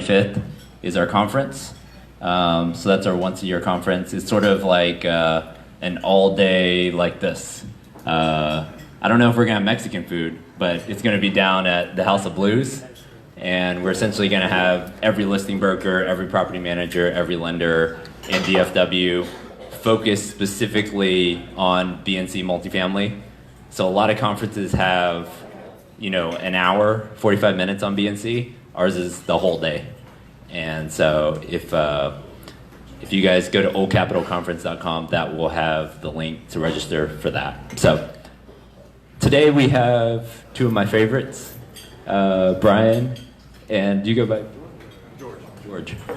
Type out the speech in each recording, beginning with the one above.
25th is our conference. So that's our once a year conference. It's sort of like an all day like this. I don't know if we're gonna have Mexican food, but it's gonna be down at the House of Blues. And we're essentially gonna have every listing broker, every property manager, every lender in DFW focused specifically on BNC multifamily. So a lot of conferences have, an hour, 45 minutes on BNC. Ours is the whole day. And so if you guys go to oldcapitalconference.com, that will have the link to register for that. So today we have two of my favorites, Brian, and do you go by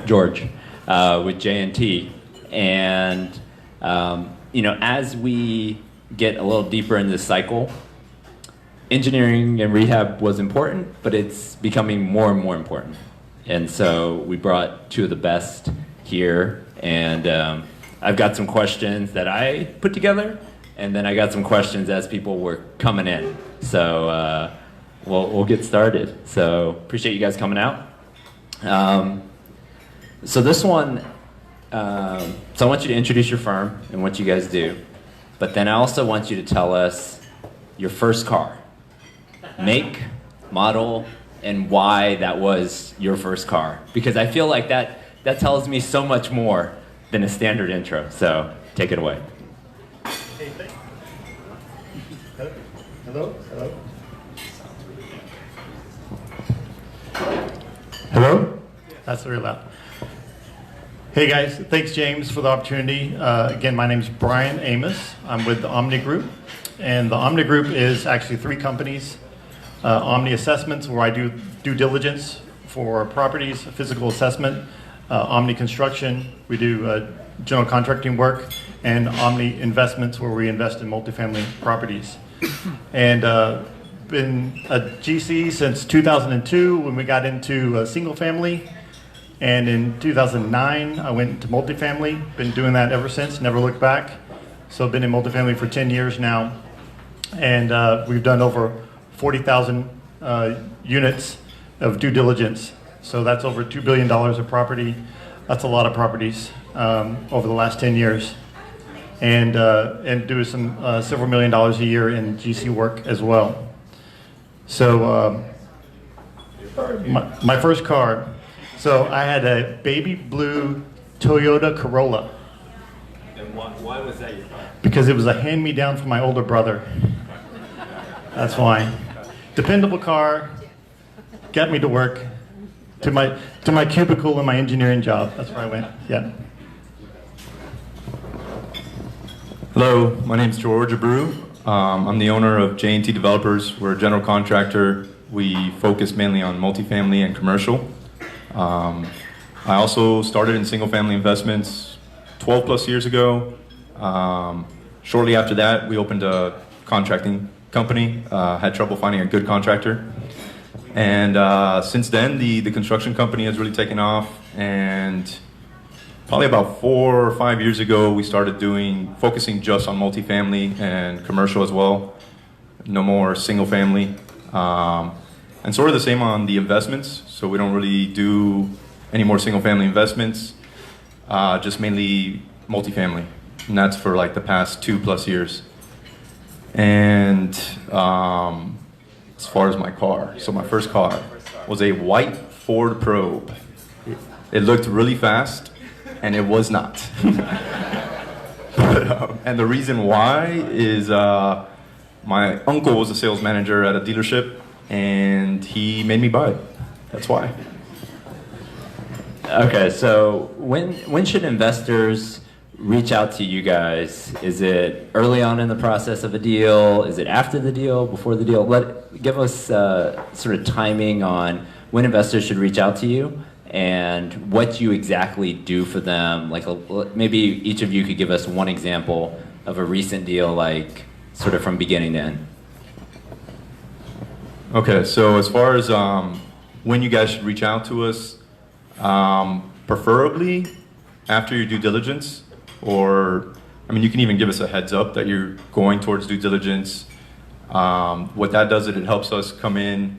George with J&T. And as we get a little deeper in this cycle, engineering and rehab was important, but it's becoming more and more important. And so we brought two of the best here, and I've got some questions that I put together, and then I got some questions as people were coming in. So we'll get started. So appreciate you guys coming out. So this one, so I want you to introduce your firm and what you guys do, but then I also want you to tell us your first car, make, model, and why that was your first car. Because I feel like that tells me so much more than a standard intro. So take it away. Hey, thanks. Hello? Hello? That's very loud. Hey guys, thanks James for the opportunity. Again, my name's Brian Amos. I'm with the Omni Group. And the Omni Group is actually three companies. Omni Assessments, where I do due diligence for properties, physical assessment. Omni Construction, we do general contracting work. And Omni Investments, where we invest in multifamily properties. And been a GC since 2002 when we got into single family. And in 2009, I went into multifamily. Been doing that ever since, never looked back. So I've been in multifamily for 10 years now. And we've done over 40,000 units of due diligence. So that's over $2 billion of property. That's a lot of properties over the last 10 years. And do some several $1 million a year in GC work as well. So my first car, so I had a baby blue Toyota Corolla. And why was that your car? Because it was a hand-me-down from my older brother. That's why. Dependable car, got me to work, to my cubicle in my engineering job. That's where I went, yeah. Hello, my name is George Abreu. I'm the owner of J&T Developers. We're a general contractor. We focus mainly on multifamily and commercial. I also started in single-family investments 12 plus years ago. Shortly after that, we opened a contracting company. Had trouble finding a good contractor. And since then, the construction company has really taken off. And probably about 4 or 5 years ago, we started focusing just on multifamily and commercial as well. No more single family. And sort of the same on the investments. So we don't really do any more single family investments, just mainly multifamily. And that's for like the past 2+ years. And as far as my car, so my first car was a white Ford Probe. It looked really fast, and it was not. And the reason why is my uncle was a sales manager at a dealership, and he made me buy it. That's why. Okay, so when should investors reach out to you guys? Is it early on in the process of a deal? Is it after the deal, before the deal? Give us sort of timing on when investors should reach out to you and what you exactly do for them. Like maybe each of you could give us one example of a recent deal, like sort of from beginning to end. Okay, so as far as when you guys should reach out to us, preferably after your due diligence, or I mean, you can even give us a heads up that you're going towards due diligence. What that does is it helps us come in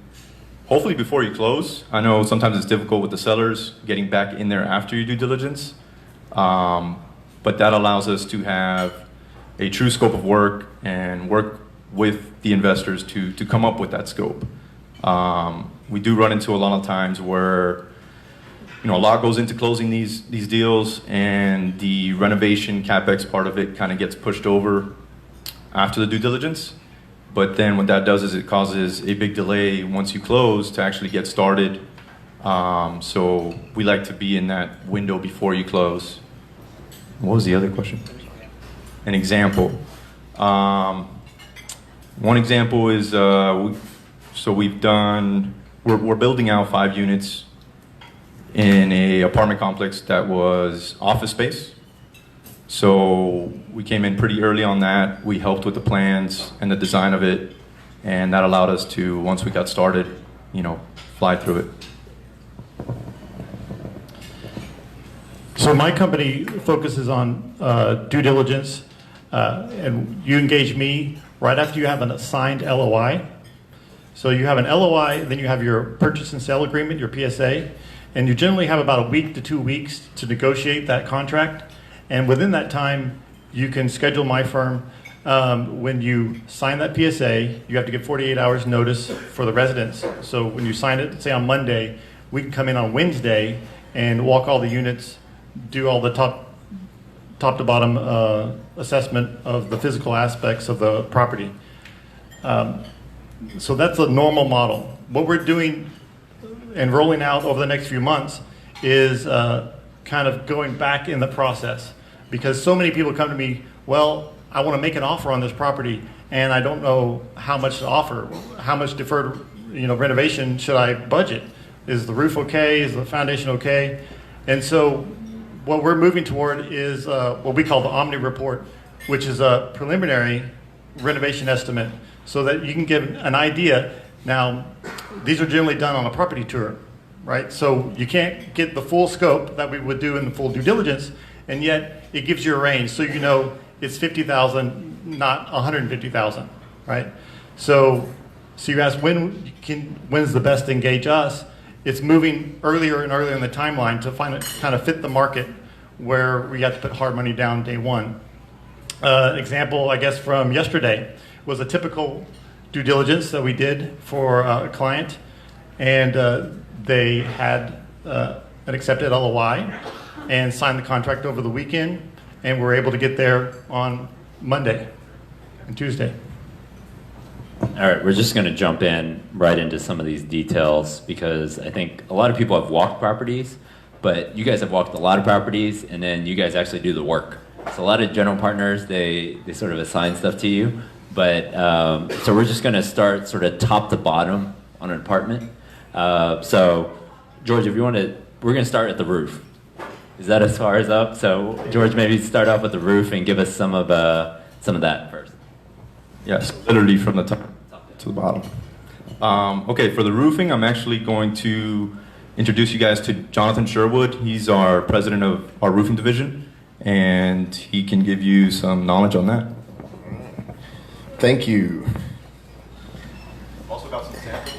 hopefully before you close. I know sometimes it's difficult with the sellers getting back in there after you do diligence, but that allows us to have a true scope of work and work with the investors to come up with that scope. We do run into a lot of times where a lot goes into closing these deals, and the renovation capex part of it kind of gets pushed over after the due diligence. But then what that does is it causes a big delay once you close to actually get started. So we like to be in that window before you close. What was the other question? An example. One example is we're building out 5 units in a apartment complex that was office space. So we came in pretty early on that. We helped with the plans and the design of it, and that allowed us to, once we got started, fly through it. So my company focuses on due diligence, and you engage me right after you have an assigned LOI. So you have an LOI, then you have your purchase and sale agreement, your PSA, and you generally have about a week to 2 weeks to negotiate that contract. And within that time, you can schedule my firm. When you sign that PSA, you have to give 48 hours notice for the residents. So when you sign it, say on Monday, we can come in on Wednesday and walk all the units, do all the top to bottom assessment of the physical aspects of the property. So that's a normal model. What we're doing and rolling out over the next few months is kind of going back in the process, because so many people come to me, well, I want to make an offer on this property and I don't know how much to offer. How much deferred renovation should I budget? Is the roof okay? Is the foundation okay? And so what we're moving toward is what we call the Omni report, which is a preliminary renovation estimate, so that you can give an idea. Now, these are generally done on a property tour, right? So you can't get the full scope that we would do in the full due diligence, and yet it gives you a range, so it's 50,000, not 150,000, right? So you ask when's the best to engage us? It's moving earlier and earlier in the timeline to kind of fit the market where we have to put hard money down day one. Example, I guess, from yesterday was a typical due diligence that we did for a client, and they had an accepted LOI and signed the contract over the weekend, and were able to get there on Monday and Tuesday. All right, we're just going to jump in right into some of these details, because I think a lot of people have walked properties, but you guys have walked a lot of properties, and then you guys actually do the work. So a lot of general partners, they sort of assign stuff to you, but so we're just going to start sort of top to bottom on an apartment. So George, if you want to, we're going to start at the roof. Is that as far as up? So George, maybe start off with the roof and give us some of that first. Yes, literally from the top to the bottom. Okay, for the roofing, I'm actually going to introduce you guys to Jonathan Sherwood. He's our president of our roofing division, and he can give you some knowledge on that. Thank you. Also got some samples.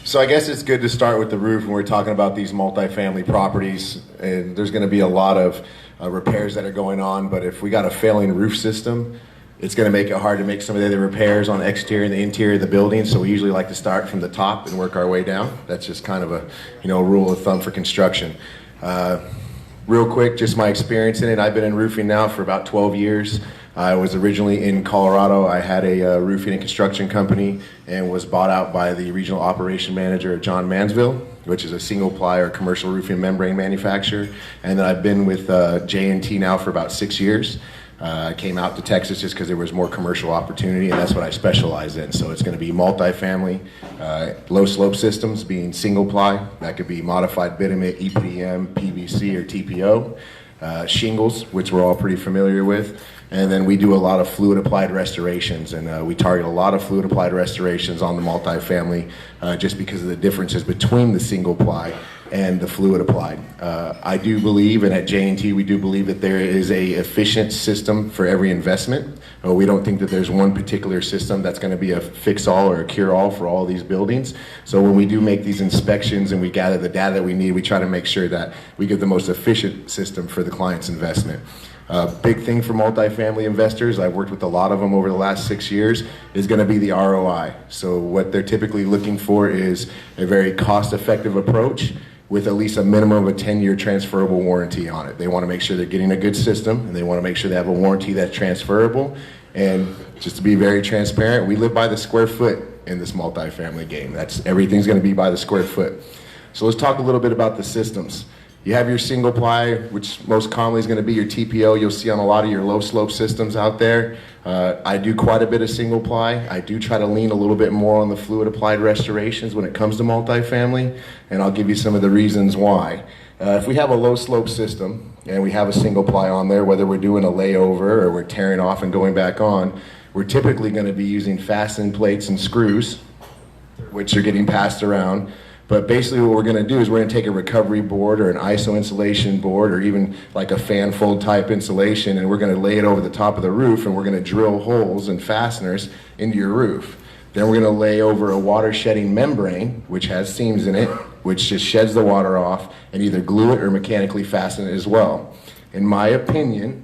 So I guess it's good to start with the roof when we're talking about these multifamily properties, and there's going to be a lot of repairs that are going on, but if we got a failing roof system, it's going to make it hard to make some of the other repairs on the exterior and the interior of the building. So we usually like to start from the top and work our way down. That's just kind of a rule of thumb for construction. Real quick, just my experience in it. I've been in roofing now for about 12 years. I was originally in Colorado. I had a roofing and construction company and was bought out by the regional operation manager at John Mansville, which is a single-ply or commercial roofing membrane manufacturer. And then I've been with J&T now for about 6 years. I came out to Texas just because there was more commercial opportunity, and that's what I specialize in. So it's going to be multifamily, low-slope systems being single-ply. That could be modified bitumen, EPDM, PVC, or TPO. Shingles, which we're all pretty familiar with. And then we do a lot of fluid-applied restorations, and we target a lot of fluid-applied restorations on the multifamily just because of the differences between the single-ply and the fluid applied. I do believe, and at J&T we do believe that there is a efficient system for every investment. We don't think that there's one particular system that's going to be a fix-all or a cure-all for all these buildings. So when we do make these inspections and we gather the data that we need, we try to make sure that we get the most efficient system for the client's investment. Big thing for multifamily investors, I've worked with a lot of them over the last 6 years, is going to be the ROI. So what they're typically looking for is a very cost-effective approach with at least a minimum of a 10-year transferable warranty on it. They want to make sure they're getting a good system, and they want to make sure they have a warranty that's transferable. And just to be very transparent, we live by the square foot in this multifamily game. Everything's going to be by the square foot. So let's talk a little bit about the systems. You have your single ply, which most commonly is going to be your TPO. You'll see on a lot of your low slope systems out there. I do quite a bit of single ply. I do try to lean a little bit more on the fluid applied restorations when it comes to multifamily, and I'll give you some of the reasons why. If we have a low slope system and we have a single ply on there, whether we're doing a layover or we're tearing off and going back on, we're typically going to be using fasten plates and screws, which are getting passed around. But basically what we're going to do is we're going to take a recovery board or an ISO insulation board or even like a fan fold type insulation, and we're going to lay it over the top of the roof, and we're going to drill holes and fasteners into your roof. Then we're going to lay over a water shedding membrane, which has seams in it, which just sheds the water off, and either glue it or mechanically fasten it as well. In my opinion,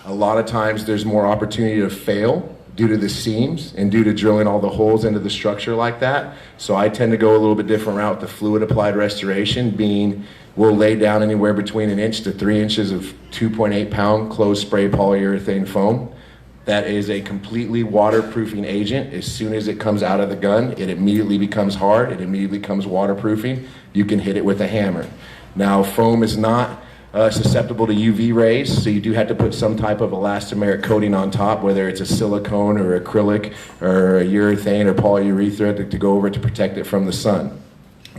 a lot of times there's more opportunity to fail due to the seams and due to drilling all the holes into the structure like that. So I tend to go a little bit different route. The fluid applied restoration being, we'll lay down anywhere between 1 inch to 3 inches of 2.8 pound closed spray polyurethane foam. That is a completely waterproofing agent. As soon as it comes out of the gun, it immediately becomes hard. It immediately becomes waterproofing. You can hit it with a hammer. Now, foam is not susceptible to UV rays, so you do have to put some type of elastomeric coating on top, whether it's a silicone or acrylic or a urethane or polyurethra to go over to protect it from the sun.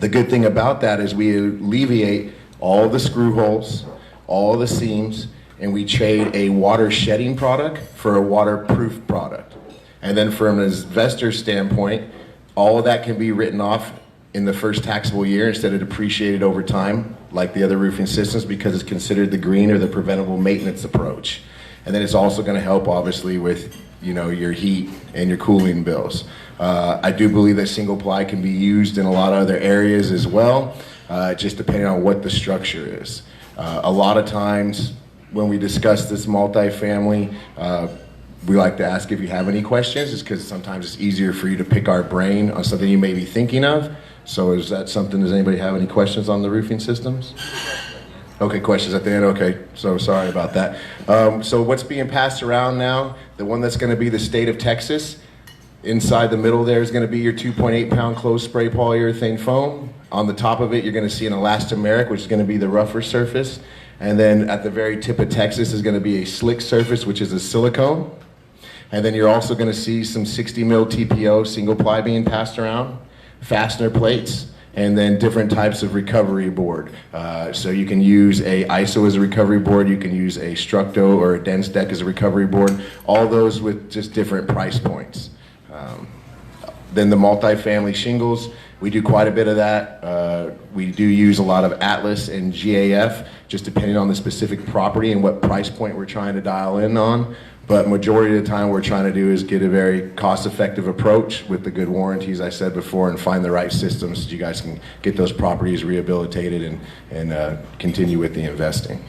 The good thing about that is we alleviate all the screw holes, all the seams, and we trade a water shedding product for a waterproof product. And then from an investor standpoint, all of that can be written off in the first taxable year instead of depreciated over time like the other roofing systems, because it's considered the green or the preventable maintenance approach. And then it's also going to help obviously with your heat and your cooling bills. I do believe that single ply can be used in a lot of other areas as well, just depending on what the structure is. A lot of times when we discuss this multifamily, we like to ask if you have any questions, just because sometimes it's easier for you to pick our brain on something you may be thinking of. So is that something, does anybody have any questions on the roofing systems? Okay, questions at the end? Okay, so sorry about that. So what's being passed around now, the one that's going to be the state of Texas, inside the middle there is going to be your 2.8 pound closed spray polyurethane foam. On the top of it, you're going to see an elastomeric, which is going to be the rougher surface. And then at the very tip of Texas is going to be a slick surface, which is a silicone. And then you're also going to see some 60 mil TPO single ply being passed around, fastener plates, and then different types of recovery board. So you can use a ISO as a recovery board, you can use a Structo or a dense deck as a recovery board, all those with just different price points. Then the multifamily shingles, we do quite a bit of that. We do use a lot of Atlas and GAF, just depending on the specific property and what price point we're trying to dial in on. But majority of the time what we're trying to do is get a very cost-effective approach with the good warranties I said before, and find the right systems so you guys can get those properties rehabilitated and continue with the investing.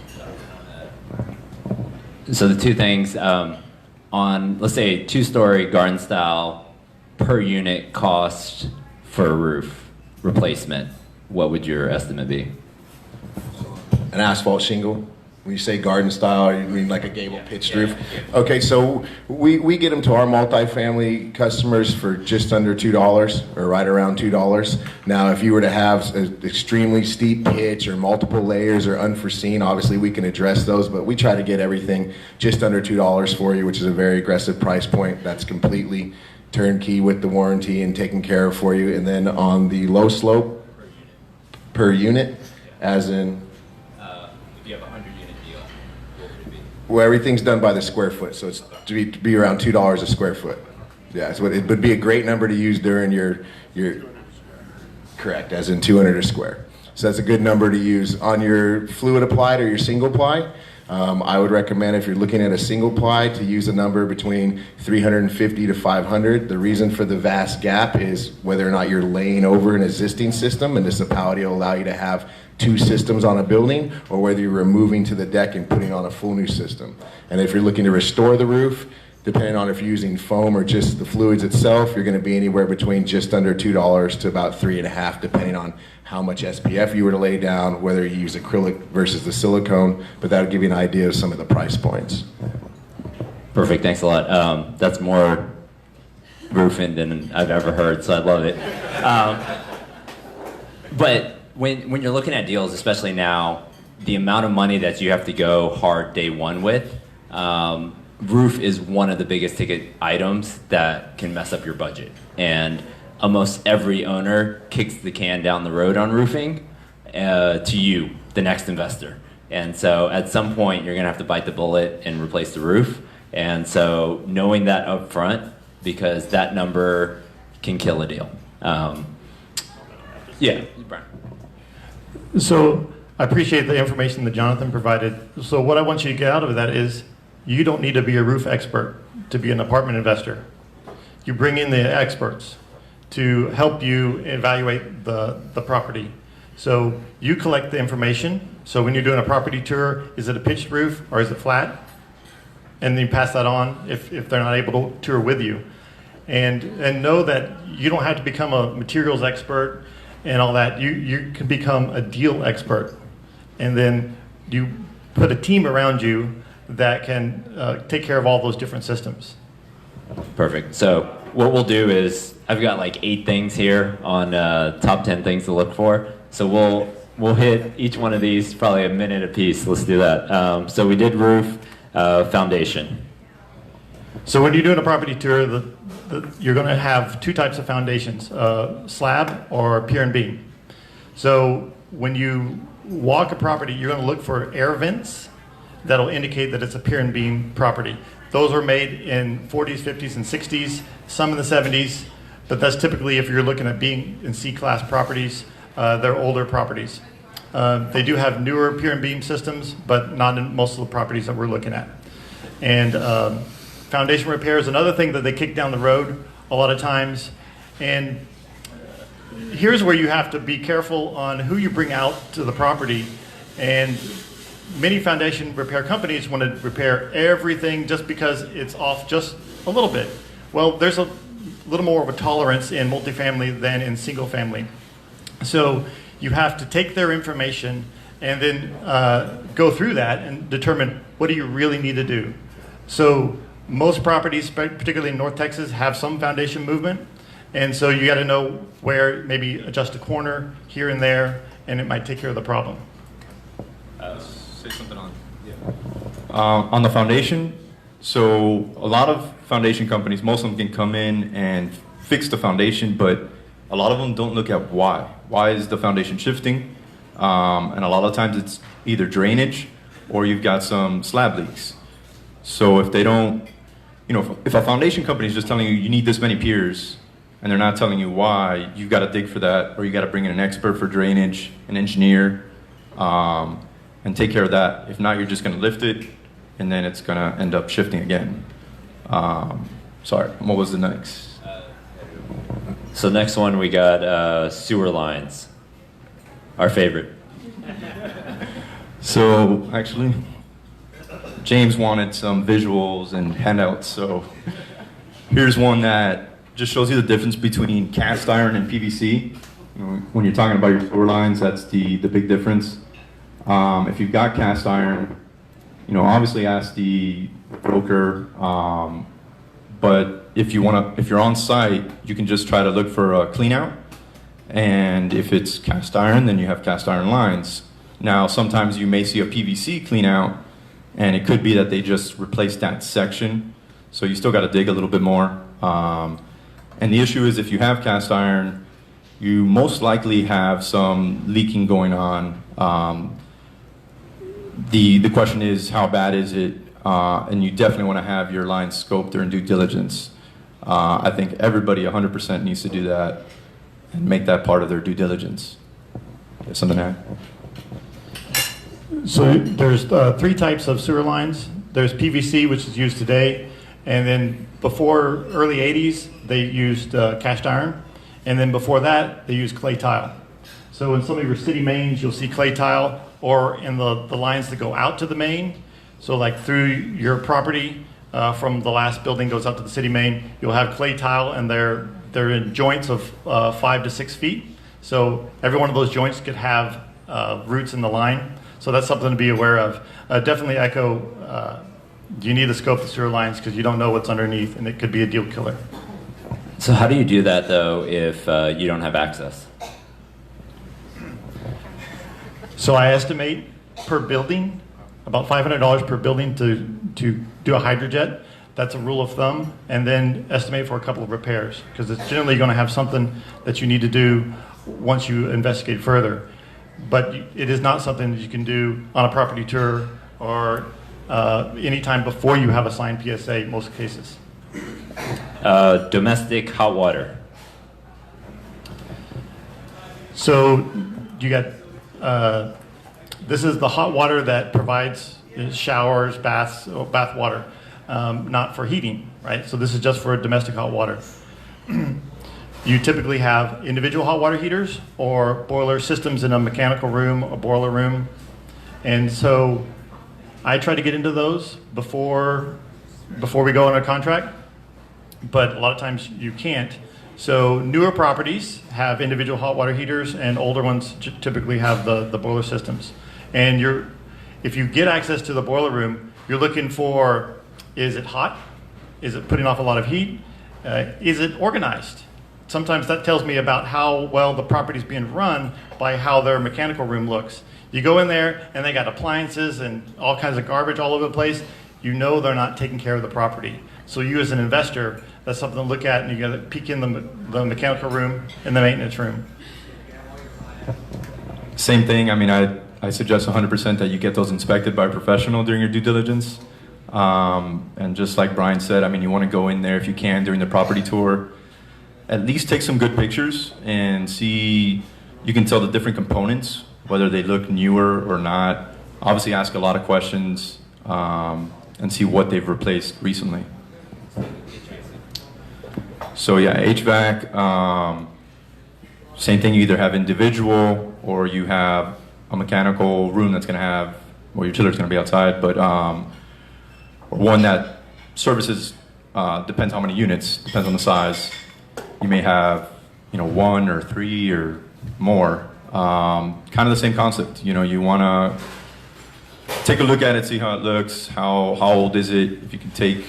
So the two things, on, let's say, 2-story garden style, per unit cost for a roof replacement, what would your estimate be? An asphalt shingle? When you say garden style, you mean like a gable pitched roof? Okay, so we get them to our multifamily customers for just under $2, or right around $2. Now, if you were to have an extremely steep pitch or multiple layers or unforeseen, obviously we can address those, but we try to get everything just under $2 for you, which is a very aggressive price point. That's completely turnkey with the warranty and taken care of for you. And then on the low slope, per unit, as in? If you have a 100-unit deal, what would it be? Well, everything's done by the square foot, so it's to be around $2 a square foot. Yeah, so it would be a great number to use during your Correct, as in 200 a square. So that's a good number to use on your fluid applied or your single ply. I would recommend, if you're looking at a single ply, to use a number between 350 to 500. The reason for the vast gap is whether or not you're laying over an existing system, and municipality will allow you to have 2 systems on a building, or whether you're removing to the deck and putting on a full new system. And if you're looking to restore the roof, depending on if you're using foam or just the fluids itself, you're going to be anywhere between just under $2 to about $3.50, depending on how much SPF you were to lay down, whether you use acrylic versus the silicone. But that would give you an idea of some of the price points. Perfect. Thanks a lot. That's more roofing than I've ever heard, so I love it. But when you're looking at deals, especially now, the amount of money that you have to go hard day one with, roof is one of the biggest ticket items that can mess up your budget. And almost every owner kicks the can down the road on roofing to you, the next investor. And so at some point, you're going to have to bite the bullet and replace the roof. And so knowing that up front, because that number can kill a deal. Yeah, Brian. So I appreciate the information that Jonathan provided. So what I want you to get out of that is you don't need to be a roof expert to be an apartment investor. You bring in the experts to help you evaluate the property. So you collect the information. So when you're doing a property tour, is it a pitched roof or is it flat? And then you pass that on if they're not able to tour with you. And know that you don't have to become a materials expert and all that. You can become a deal expert. And then you put a team around you that can take care of all those different systems. Perfect. So what we'll do is, I've got like 8 things here on top 10 things to look for. So we'll hit each one of these probably a minute a piece. Let's do that. So we did roof, foundation. So when you're doing a property tour, you're going to have 2 types of foundations, slab or pier and beam. So when you walk a property, you're going to look for air vents that'll indicate that it's a pier and beam property. Those are made in 40s, 50s, and 60s, some in the 70s, but that's typically if you're looking at being in C-class properties, they're older properties. They do have newer pier and beam systems, but not in most of the properties that we're looking at. And foundation repair is another thing that they kick down the road a lot of times. And here's where you have to be careful on who you bring out to the property. And many foundation repair companies want to repair everything just because it's off just a little bit. Well, there's a little more of a tolerance in multifamily than in single family. So you have to take their information and then go through that and determine what do you really need to do. So most properties, particularly in North Texas, have some foundation movement. And so you got to know where maybe adjust a corner here and there, and it might take care of the problem. Say something on. Yeah. On the foundation, so a lot of foundation companies, most of them can come in and fix the foundation, but a lot of them don't look at why. Why is the foundation shifting? And a lot of times it's either drainage or you've got some slab leaks. So if they don't, if a foundation company is just telling you need this many piers and they're not telling you why, you've got to dig for that, or you got to bring in an expert for drainage, an engineer, and take care of that. If not, you're just going to lift it, and then it's going to end up shifting again. Sorry, what was the next? So next one we got sewer lines, our favorite. So actually, James wanted some visuals and handouts. So here's one that just shows you the difference between cast iron and PVC. When you're talking about your sewer lines, that's the big difference. If you've got cast iron, obviously ask the broker. But if you're on site, you can just try to look for a clean out. And if it's cast iron, then you have cast iron lines. Now, sometimes you may see a PVC clean out, and it could be that they just replaced that section. So you still got to dig a little bit more. And the issue is if you have cast iron, you most likely have some leaking going on. The question is, how bad is it? And you definitely want to have your lines scoped during due diligence. I think everybody 100% needs to do that. and make that part of their due diligence. You have something to add? So there's three types of sewer lines. There's PVC, which is used today, and then before early 80s, they used cast iron, and then before that, they used clay tile. So in some of your city mains, you'll see clay tile, or in the lines that go out to the main. So like through your property, from the last building goes out to the city main, you'll have clay tile, and they're in joints of 5 to 6 feet. So every one of those joints could have roots in the line. So that's something to be aware of. Definitely echo, you need to scope the sewer lines because you don't know what's underneath, and it could be a deal killer. So how do you do that though if you don't have access? So I estimate per building, about $500 per building to do a hydrojet. That's a rule of thumb. And then estimate for a couple of repairs, because it's generally going to have something that you need to do once you investigate further. But it is not something that you can do on a property tour or anytime before you have a signed PSA in most cases. Domestic hot water. So you got, this is the hot water that provides showers, baths, bath water, not for heating, right? So this is just for domestic hot water. You typically have individual hot water heaters or boiler systems in a mechanical room or boiler room. And so I try to get into those before we go on a contract, but a lot of times you can't. So newer properties have individual hot water heaters, and older ones typically have the boiler systems. And if you get access to the boiler room, you're looking for, is it hot? Is it putting off a lot of heat? Is it organized? Sometimes that tells me about how well the property is being run by how their mechanical room looks. You go in there and they got appliances and all kinds of garbage all over the place. You know they're not taking care of the property. So you as an investor, that's something to look at, and you got to peek in the mechanical room and the maintenance room. Same thing. I mean, I suggest 100% that you get those inspected by a professional during your due diligence. And just like Brian said, I mean, you want to go in there if you can during the property tour. At least take some good pictures and see, you can tell the different components, whether they look newer or not. Obviously ask a lot of questions and see what they've replaced recently. So yeah, HVAC, same thing, you either have individual or you have a mechanical room that's going to have, well, your chiller's going to be outside, but or one that services, depends how many units, depends on the size. You may have, 1 or 3 or more. Kind of the same concept. You want to take a look at it, see how it looks, how old is it, if you can take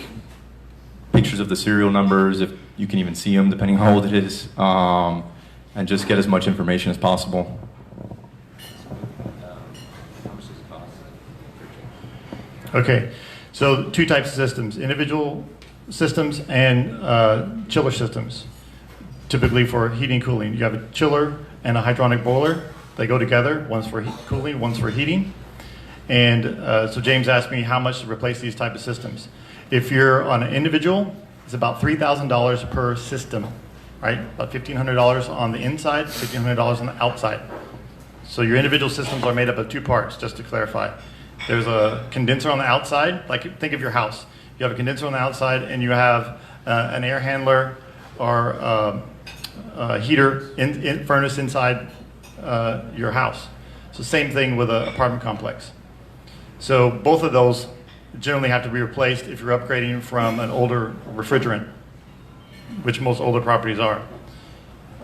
pictures of the serial numbers, if you can even see them, depending how old it is, and just get as much information as possible. Okay, so 2 types of systems, individual systems and chiller systems. Typically for heating and cooling, you have a chiller and a hydronic boiler. They go together, one's for cooling, one's for heating. And so James asked me how much to replace these type of systems. If you're on an individual, it's about $3,000 per system, right? About $1,500 on the inside, $1,500 on the outside. So your individual systems are made up of 2 parts, just to clarify. There's a condenser on the outside, like think of your house. You have a condenser on the outside, and you have an air handler or heater furnace inside your house. So same thing with an apartment complex. So both of those generally have to be replaced if you're upgrading from an older refrigerant, which most older properties are.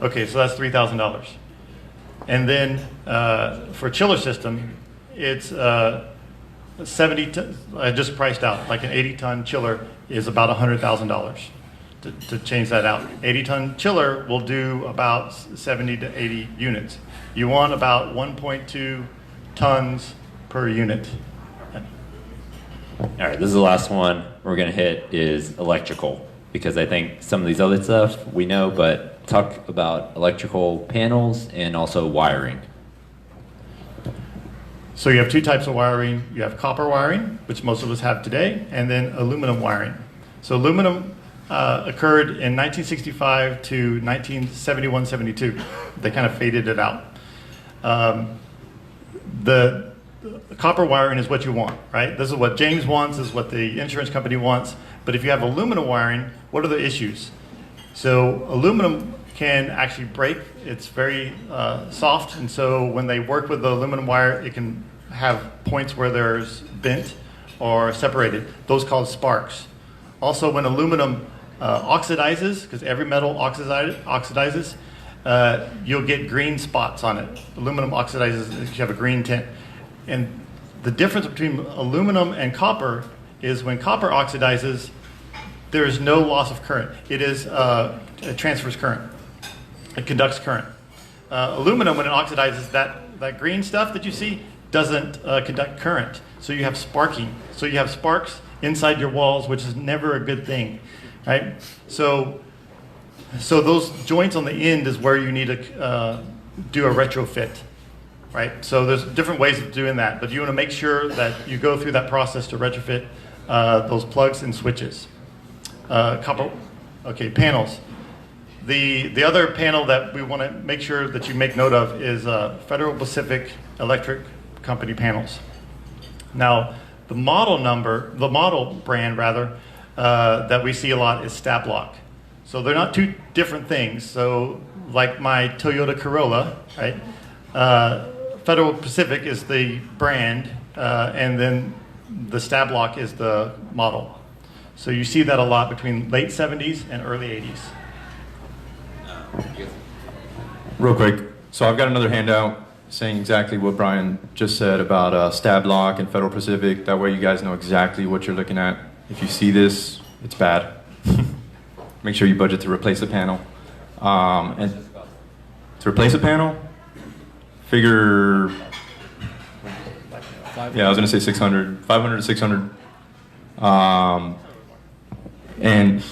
Okay, so that's $3,000. And then for chiller system, it's 70. I just priced out like an 80-ton chiller is about $100,000. To change that out. 80-ton chiller will do about 70 to 80 units. You want about 1.2 tons per unit. All right, this is the last one we're going to hit is electrical, because I think some of these other stuff we know, but talk about electrical panels and also wiring. So you have 2 types of wiring. You have copper wiring, which most of us have today, and then aluminum wiring. So aluminum occurred in 1965 to 1971-72. They kind of faded it out. The copper wiring is what you want, right? This is what James wants, this is what the insurance company wants. But if you have aluminum wiring, what are the issues? So aluminum can actually break. It's very soft, and so when they work with the aluminum wire, it can have points where there's bent or separated. Those called sparks. Also, when aluminum oxidizes, because every metal oxidizes, you'll get green spots on it. Aluminum oxidizes, you have a green tint. And the difference between aluminum and copper is when copper oxidizes, there is no loss of current. It it transfers current. It conducts current. Aluminum, when it oxidizes, that green stuff that you see doesn't conduct current. So you have sparking. So you have sparks inside your walls, which is never a good thing, right? So those joints on the end is where you need to do a retrofit, right? So there's different ways of doing that, but you want to make sure that you go through that process to retrofit those plugs and switches. Panels. The other panel that we want to make sure that you make note of is Federal Pacific Electric Company panels. Now, the model brand that we see a lot is Stablock. So they're not two different things. So like my Toyota Corolla, right? Federal Pacific is the brand, and then the Stablock is the model. So you see that a lot between late 70s and early 80s. Real quick, so I've got another handout saying exactly what Brian just said about Stablock and Federal Pacific. That way you guys know exactly what you're looking at. If you see this, it's bad. Make sure you budget to replace the panel. And to replace a panel, figure, yeah, I was gonna say 600, 500 to 600. And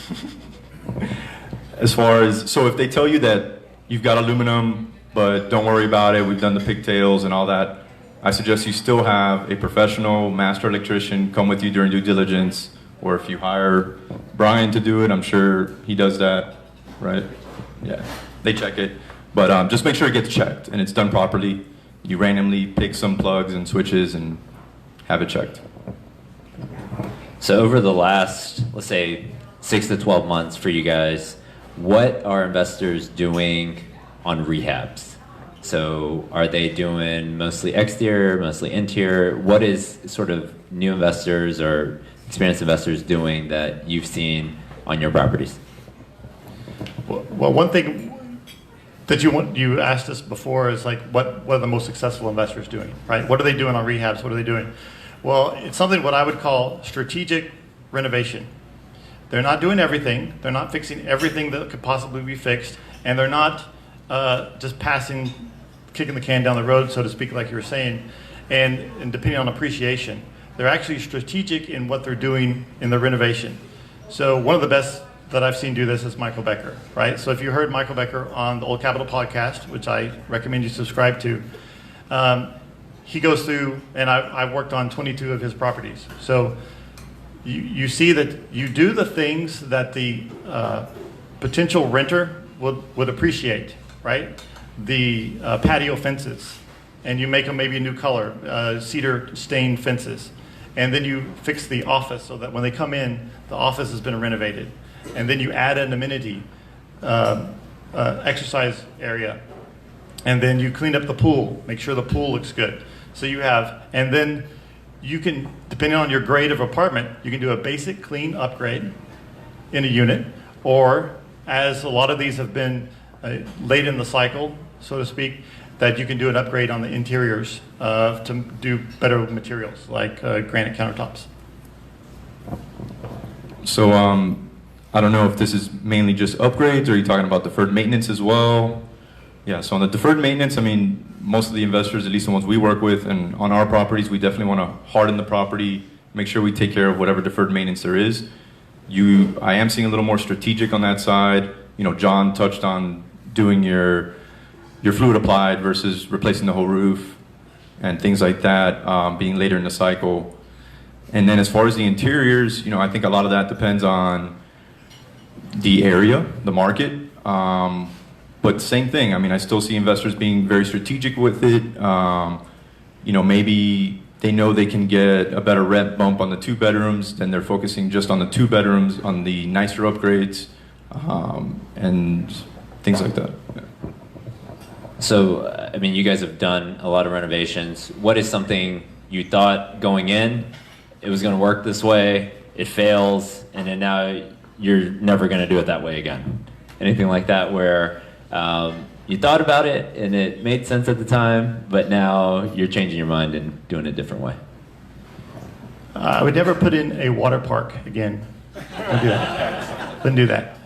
as far as, so if they tell you that you've got aluminum, but don't worry about it, we've done the pigtails and all that, I suggest you still have a professional master electrician come with you during due diligence, or if you hire Brian to do it, I'm sure he does that, right? Yeah, they check it. But just make sure it gets checked and it's done properly. You randomly pick some plugs and switches and have it checked. So over the last, let's say, 6 to 12 months for you guys, what are investors doing on rehabs? So are they doing mostly exterior, mostly interior? What is sort of new investors or experienced investors doing that you've seen on your properties? Well, one thing that you asked us before is like, what are the most successful investors doing, right? What are they doing on rehabs? What are they doing? Well, it's something what I would call strategic renovation. They're not doing everything. They're not fixing everything that could possibly be fixed, and they're not just kicking the can down the road, so to speak, like you were saying, and depending on appreciation. They're actually strategic in what they're doing in the renovation. So one of the best that I've seen do this is Michael Becker, right? So if you heard Michael Becker on the Old Capital podcast, which I recommend you subscribe to, he goes through, and I've worked on 22 of his properties. So you see that you do the things that the potential renter would appreciate, right? The patio fences, and you make them maybe a new color, cedar stained fences. And then you fix the office so that when they come in, the office has been renovated. And then you add an amenity, exercise area. And then you clean up the pool, make sure the pool looks good. So you have, and then you can, depending on your grade of apartment, you can do a basic clean upgrade in a unit, or as a lot of these have been late in the cycle, so to speak, that you can do an upgrade on the interiors to do better materials like granite countertops. So I don't know if this is mainly just upgrades, or are you talking about deferred maintenance as well? Yeah, so on the deferred maintenance, I mean, most of the investors, at least the ones we work with, and on our properties, we definitely want to harden the property, make sure we take care of whatever deferred maintenance there is. I am seeing a little more strategic on that side. You know, John touched on doing your fluid applied versus replacing the whole roof and things like that, being later in the cycle. And then as far as the interiors, you know, I think a lot of that depends on the area, the market. But same thing. I mean, I still see investors being very strategic with it. Maybe they know they can get a better rent bump on the 2 bedrooms, then they're focusing just on the 2 bedrooms, on the nicer upgrades, and things like that. Yeah. So, I mean, you guys have done a lot of renovations. What is something you thought going in, it was going to work this way, it fails, and then now you're never going to do it that way again? Anything like that where you thought about it and it made sense at the time, but now you're changing your mind and doing it a different way? I would never put in a water park again. Wouldn't do that. Wouldn't do that.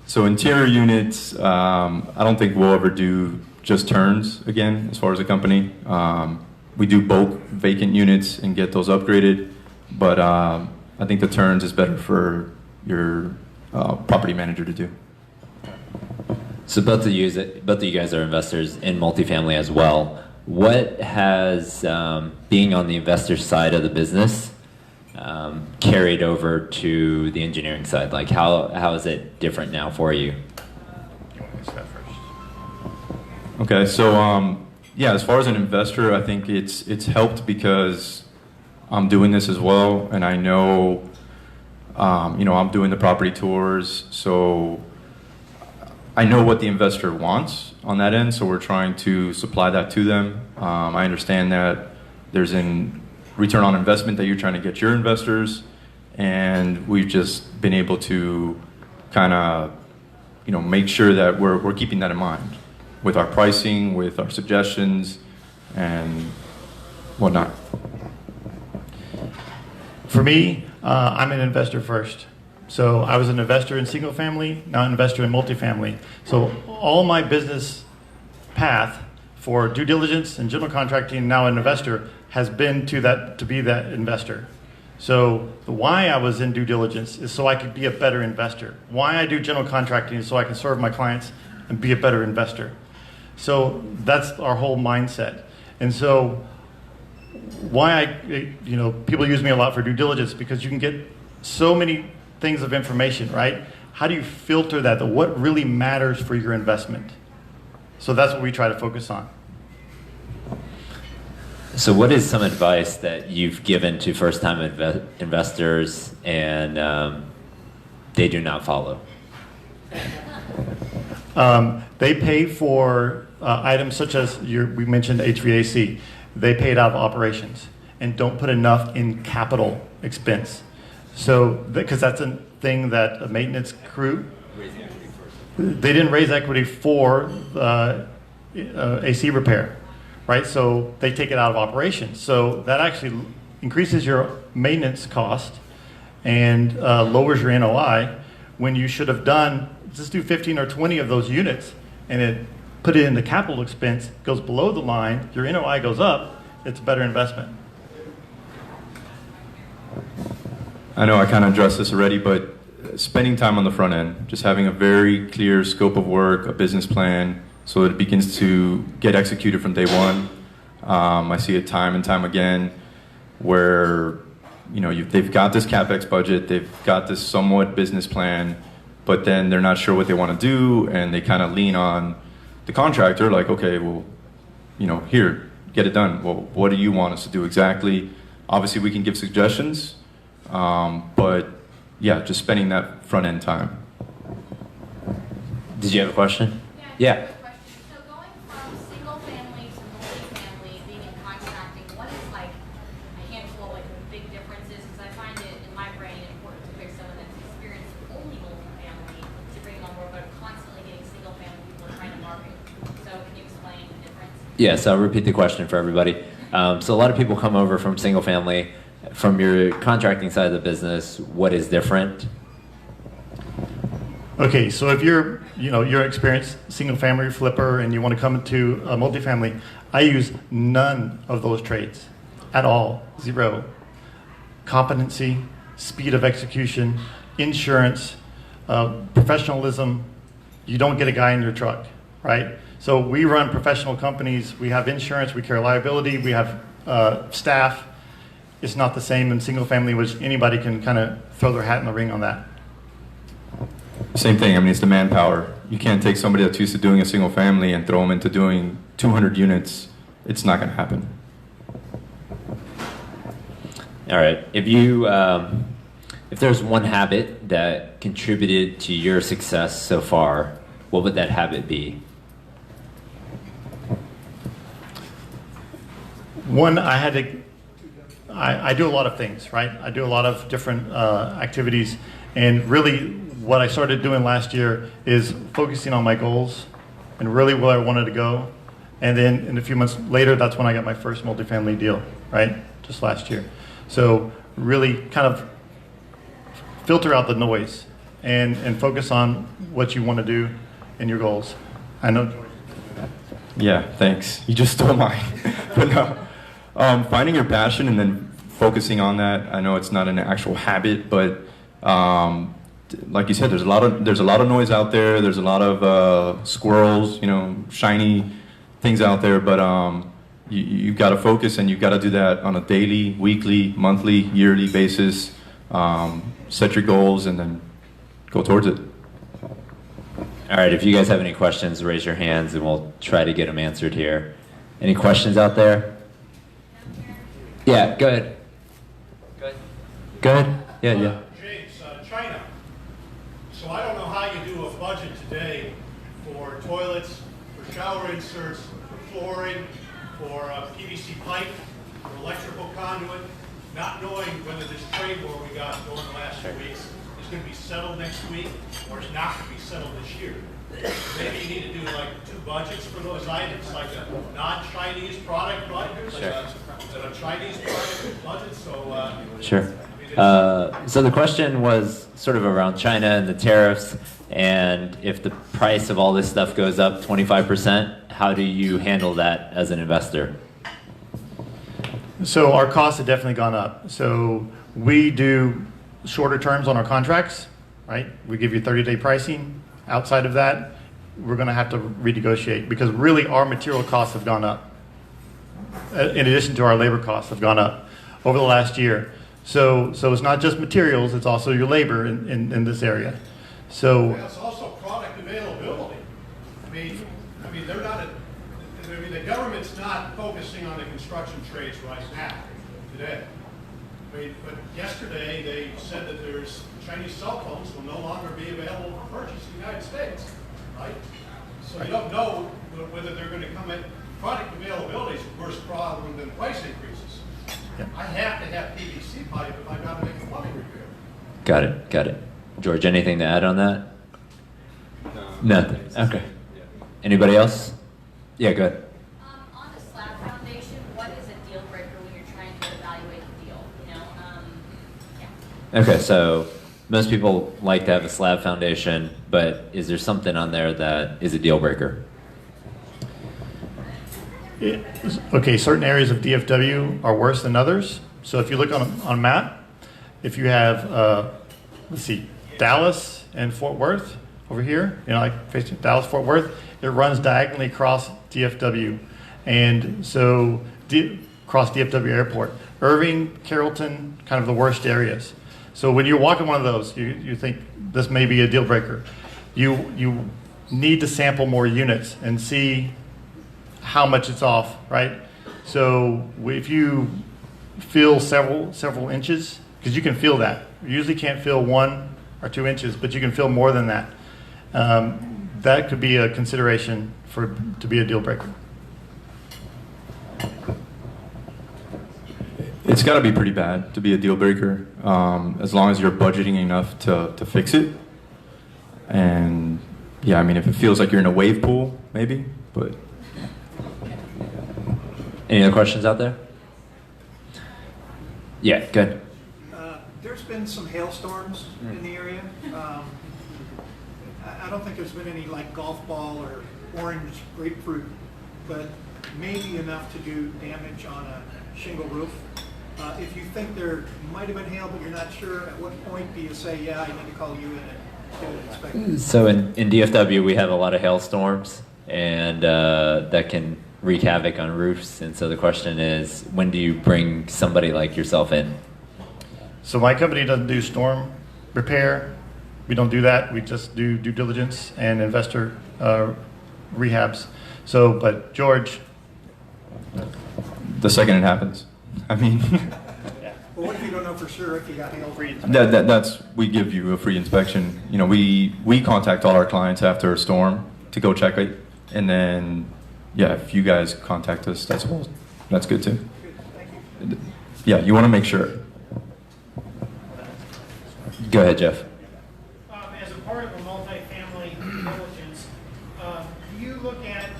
So interior units, I don't think we'll ever do just turns again as far as a company. We do bulk vacant units and get those upgraded, but I think the turns is better for your property manager to do. So both of you guys are investors in multifamily as well. What has being on the investor side of the business carried over to the engineering side? Like how is it different now for you? Okay, so as far as an investor, I think it's helped because I'm doing this as well, and I know I'm doing the property tours, so I know what the investor wants on that end, so we're trying to supply that to them. I understand that there's an return on investment that you're trying to get your investors, and we've just been able to kind of make sure that we're keeping that in mind with our pricing, with our suggestions, and whatnot. For me, I'm an investor first. So I was an investor in single family, now an investor in multifamily. So all my business path for due diligence and general contracting, now an investor, has been to be that investor. So the why I was in due diligence is so I could be a better investor. Why I do general contracting is so I can serve my clients and be a better investor. So that's our whole mindset. And so why people use me a lot for due diligence, because you can get so many things of information, right? How do you filter that? What really matters for your investment? So that's what we try to focus on. So what is some advice that you've given to first-time investors and they do not follow? They pay for items such as we mentioned HVAC. They pay it out of operations and don't put enough in capital expense. So, because that's a thing that a maintenance crew, they didn't raise equity for AC repair, right? So they take it out of operations. So that actually increases your maintenance cost and lowers your NOI when you should have done, just do 15 or 20 of those units and put it in the capital expense, goes below the line, your NOI goes up, it's a better investment. I know I kind of addressed this already, but spending time on the front end, just having a very clear scope of work, a business plan, so that it begins to get executed from day one. I see it time and time again where they've got this CapEx budget, they've got this somewhat business plan, but then they're not sure what they want to do, and they kind of lean on the contractor, like, okay, well, here, get it done. Well, what do you want us to do exactly? Obviously, we can give suggestions, but yeah, just spending that front end time. Did you have a question? Yeah. So going from single family to multifamily, being in contracting, what is like a handful of big differences? Because I find it in my brain important to pick someone that's experienced only multifamily to bring on board, but constantly getting single family people trying to market. So can you explain the difference? Yes, I'll repeat the question for everybody. So a lot of people come over from single family. From your contracting side of the business, what is different? Okay, so if you're experienced single family flipper and you want to come into a multifamily, I use none of those traits at all. Zero. Competency, speed of execution, insurance, professionalism. You don't get a guy in your truck, right? So we run professional companies. We have insurance. We carry liability. We have staff. it's not the same in single family, which anybody can kind of throw their hat in the ring on that. Same thing. I mean, it's the manpower. You can't take somebody that's used to doing a single family and throw them into doing 200 units. It's not going to happen. All right. If there's one habit that contributed to your success so far, what would that habit be? One, I do a lot of things, right? I do a lot of different activities, and really what I started doing last year is focusing on my goals and really where I wanted to go. And then in a few months later, that's when I got my first multifamily deal, right? Just last year. So really kind of filter out the noise and focus on what you want to do and your goals. I know. Yeah, thanks. You just stole mine. But no, finding your passion and then focusing on that. I know it's not an actual habit, but like you said, there's a lot of noise out there. There's a lot of squirrels, shiny things out there. But you've got to focus, and you've got to do that on a daily, weekly, monthly, yearly basis. Set your goals and then go towards it. All right, if you guys have any questions, raise your hands and we'll try to get them answered here. Any questions out there? Yeah, go ahead. Go ahead. Yeah. James, China. So I don't know how you do a budget today for toilets, for shower inserts, for flooring, for PVC pipe, for electrical conduit, not knowing whether this trade war we got going the last few weeks is going to be settled next week or is not going to be settled this year. Maybe you need to do like 2 budgets for those items, like a non-Chinese product budget, like a Chinese product budget. So Sure. So the question was sort of around China and the tariffs, and if the price of all this stuff goes up 25%, how do you handle that as an investor? So our costs have definitely gone up. So we do shorter terms on our contracts, right? We give you 30-day pricing. Outside of that, we're going to have to renegotiate because really our material costs have gone up. In addition to our labor costs have gone up over the last year. So it's not just materials, it's also your labor in this area. So it's also product availability. I mean, they're not. The government's not focusing on the construction trades right now, today. But yesterday they said that there's Chinese cell phones will no longer be available for purchase in the United States, right? So you don't know whether they're going to come in. Product availability is a worse problem than price increases. Yeah. I have to have PVC pipe if I got to make a plumbing repair. Got it. George, anything to add on that? No. Nothing. Okay. Anybody else? Yeah, go ahead. On the slab foundation, what is a deal breaker when you're trying to evaluate the deal? Yeah. Okay, so most people like to have a slab foundation, but is there something on there that is a deal breaker? Okay, certain areas of DFW are worse than others. So if you look on a map, if you have, Dallas and Fort Worth over here, like facing Dallas, Fort Worth, it runs diagonally across DFW. And so across DFW Airport. Irving, Carrollton, kind of the worst areas. So when you're walking one of those, you think this may be a deal breaker. You need to sample more units and see how much it's off, right? So if you feel several inches, because you can feel that. You usually can't feel 1 or 2 inches, but you can feel more than that. That could be a consideration to be a deal breaker. It's got to be pretty bad to be a deal breaker, as long as you're budgeting enough to fix it. And yeah, I mean, if it feels like you're in a wave pool, maybe, but. Any other questions out there? Yeah, good. There's been some hailstorms in the area. I don't think there's been any like golf ball or orange grapefruit, but maybe enough to do damage on a shingle roof. If you think there might have been hail, but you're not sure, at what point do you say, yeah, I need to call you in and get it inspected? So in DFW, we have a lot of hailstorms, and that can wreak havoc on roofs. And so the question is, when do you bring somebody like yourself in? So my company doesn't do storm repair. We don't do that. We just do due diligence and investor rehabs. So, but George, The second it happens. I mean, Well, what if you don't know for sure if you got hail? that's we give you a free inspection. You know, we contact all our clients after a storm to go check it, and then if you guys contact us, that's good too. Good, thank you. Yeah, you want to make sure. Go ahead, Jeff. As a part of a multifamily diligence, do you look at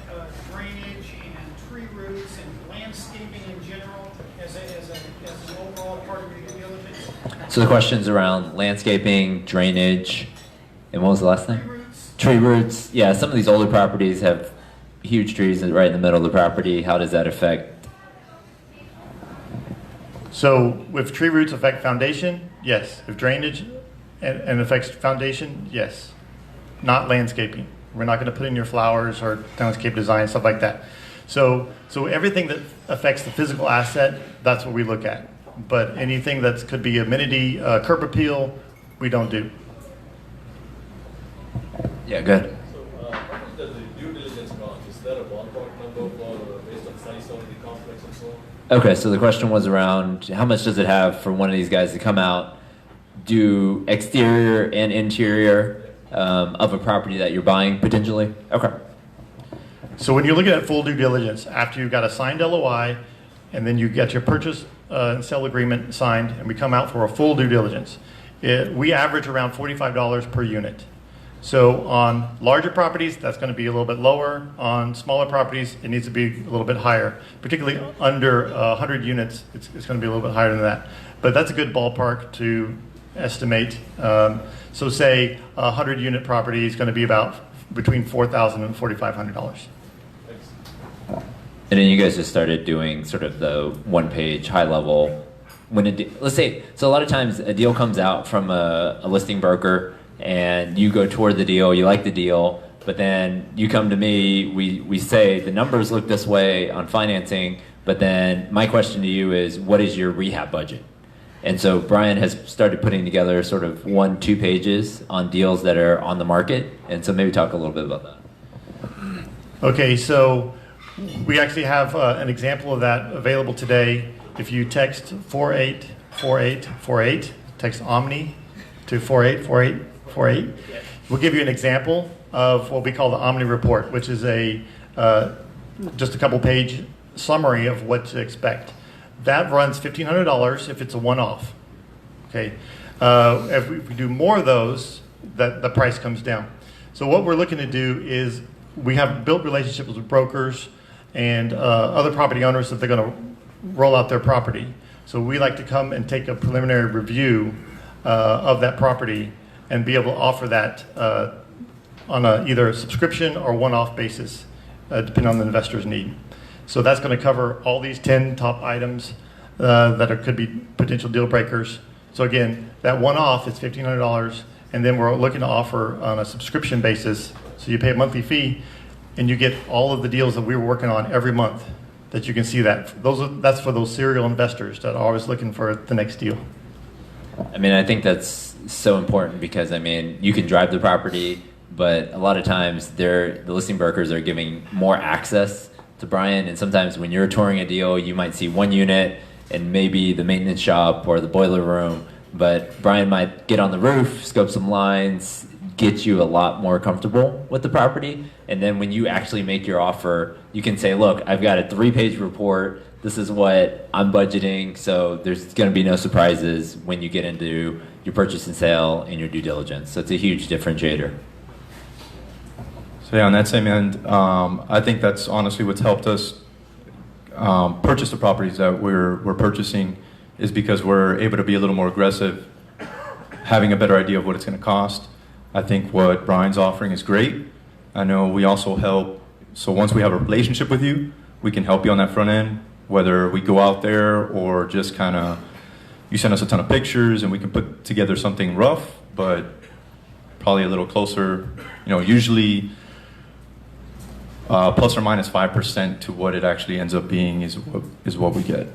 drainage and tree roots and landscaping in general as an overall part of your due diligence? So the question's around landscaping, drainage, and what was the last thing? Tree roots? Tree roots. Yeah, some of these older properties have huge trees right in the middle of the property. How does that affect? so if tree roots affect foundation, yes. If drainage and affects foundation, yes. Not landscaping. We're not going to put in your flowers or landscape design, stuff like that. So everything that affects the physical asset, that's what we look at. But anything that could be amenity, curb appeal, we don't do. Yeah, good. So, how much does the due diligence cost? Is that a ballpark number for based on size of the complex and so on? Okay, so the question was around how much does it have for one of these guys to come out, do exterior and interior of a property that you're buying potentially? Okay. So when you're looking at full due diligence, after you've got a signed LOI, and then you get your purchase and sale agreement signed, and we come out for a full due diligence, we average around $45 per unit. So on larger properties, that's going to be a little bit lower. On smaller properties, it needs to be a little bit higher. Particularly under 100 units, it's going to be a little bit higher than that. But that's a good ballpark to estimate. So say a 100 unit property is going to be about between $4,000 and $4,500. And then you guys just started doing sort of the one-page, high-level. Let's say, so a lot of times a deal comes out from a listing broker, and you go toward the deal, you like the deal, but then you come to me, we say the numbers look this way on financing, but then my question to you is, what is your rehab budget? And so Brian has started putting together sort of 1-2 pages on deals that are on the market, and so maybe talk a little bit about that. Okay, so we actually have an example of that available today. If you text 484848, text Omni to 484848, we'll give you an example of what we call the Omni report, which is just a couple page summary of what to expect. That runs $1,500 if it's a one-off. Okay, if we do more of those, the price comes down. So what we're looking to do is we have built relationships with brokers and other property owners that they're going to roll out their property. So we like to come and take a preliminary review of that property and be able to offer that on either a subscription or one-off basis, depending on the investor's need. So that's going to cover all these 10 top items that could be potential deal breakers. So again, that one-off is $1,500, and then we're looking to offer on a subscription basis. So you pay a monthly fee, and you get all of the deals that we were working on every month. That you can see that. That's for those serial investors that are always looking for the next deal. I mean, I think that's so important because, I mean, you can drive the property, but a lot of times the listing brokers are giving more access to Brian, and sometimes when you're touring a deal, you might see one unit and maybe the maintenance shop or the boiler room, but Brian might get on the roof, scope some lines, get you a lot more comfortable with the property, and then when you actually make your offer, you can say, look, I've got a 3-page report, this is what I'm budgeting, so there's going to be no surprises when you get into your purchase and sale and your due diligence. So it's a huge differentiator. So yeah, on that same end, I think that's honestly what's helped us purchase the properties that we're purchasing is because we're able to be a little more aggressive, having a better idea of what it's going to cost. I think what Brian's offering is great. I know we also help, so once we have a relationship with you, we can help you on that front end, whether we go out there or just kind of, you send us a ton of pictures and we can put together something rough, but probably a little closer. You know, usually plus or minus 5% to what it actually ends up being is what we get.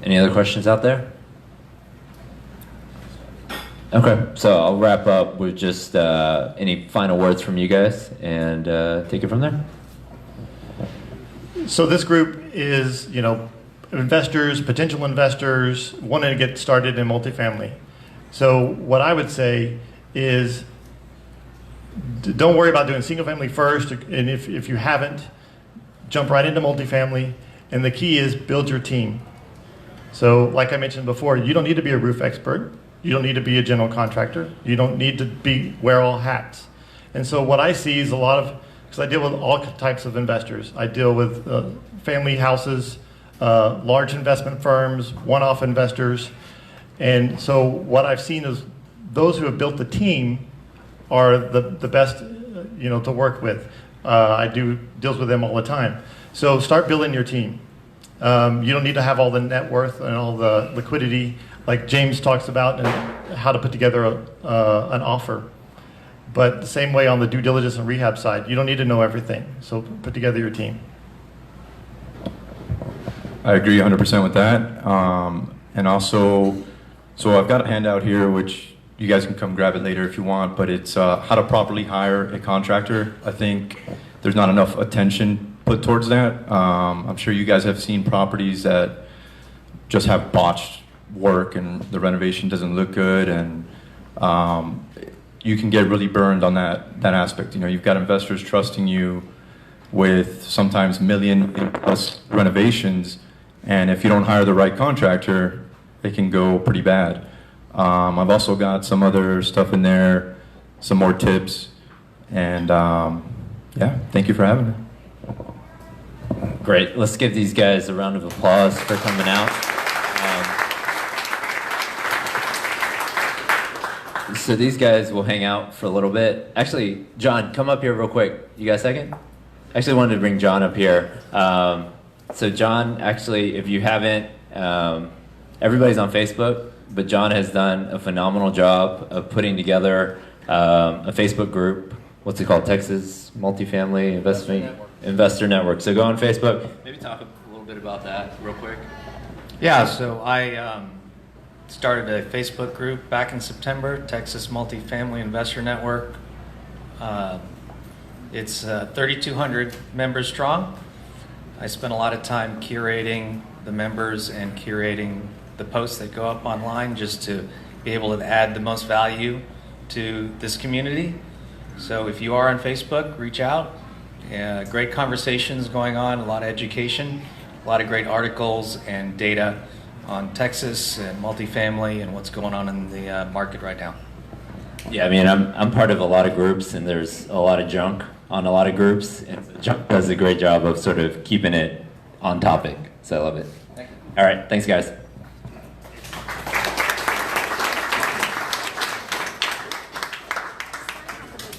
Any other questions out there? Okay, so I'll wrap up with just any final words from you guys and take it from there. So this group is, investors, potential investors wanting to get started in multifamily. So what I would say is don't worry about doing single family first, and if you haven't, jump right into multifamily. And the key is build your team. So like I mentioned before, you don't need to be a roof expert. You don't need to be a general contractor. You don't need to wear all hats. And so what I see is a lot of, because I deal with all types of investors. I deal with family houses, large investment firms, one-off investors. And so what I've seen is those who have built the team are the best, to work with. I do deals with them all the time. So start building your team. You don't need to have all the net worth and all the liquidity like James talks about and how to put together an offer. But the same way on the due diligence and rehab side, you don't need to know everything. So put together your team. I agree 100% with that. And also, so I've got a handout here, which you guys can come grab it later if you want, but it's how to properly hire a contractor. I think there's not enough attention put towards that. I'm sure you guys have seen properties that just have botched work and the renovation doesn't look good, and you can get really burned on that aspect. You've got investors trusting you with sometimes million-plus renovations, and if you don't hire the right contractor, it can go pretty bad. I've also got some other stuff in there, some more tips, and thank you for having me. Great. Let's give these guys a round of applause for coming out. So these guys will hang out for a little bit. Actually, John, come up here real quick. You got a second? Actually wanted to bring John up here. So John, actually, if you haven't, everybody's on Facebook, but John has done a phenomenal job of putting together a Facebook group. What's it called? Texas Multifamily Investor Network. So go on Facebook. Maybe talk a little bit about that real quick. Yeah, so I started a Facebook group back in September, Texas Multifamily Investor Network. It's 3,200 members strong. I spent a lot of time curating the members and curating the posts that go up online just to be able to add the most value to this community. So if you are on Facebook, reach out. Great conversations going on, a lot of education, a lot of great articles and data on Texas and multifamily and what's going on in the market right now. Yeah, I mean, I'm part of a lot of groups, and there's a lot of junk on a lot of groups, and Junk does a great job of sort of keeping it on topic. So I love it. All right, thanks, guys.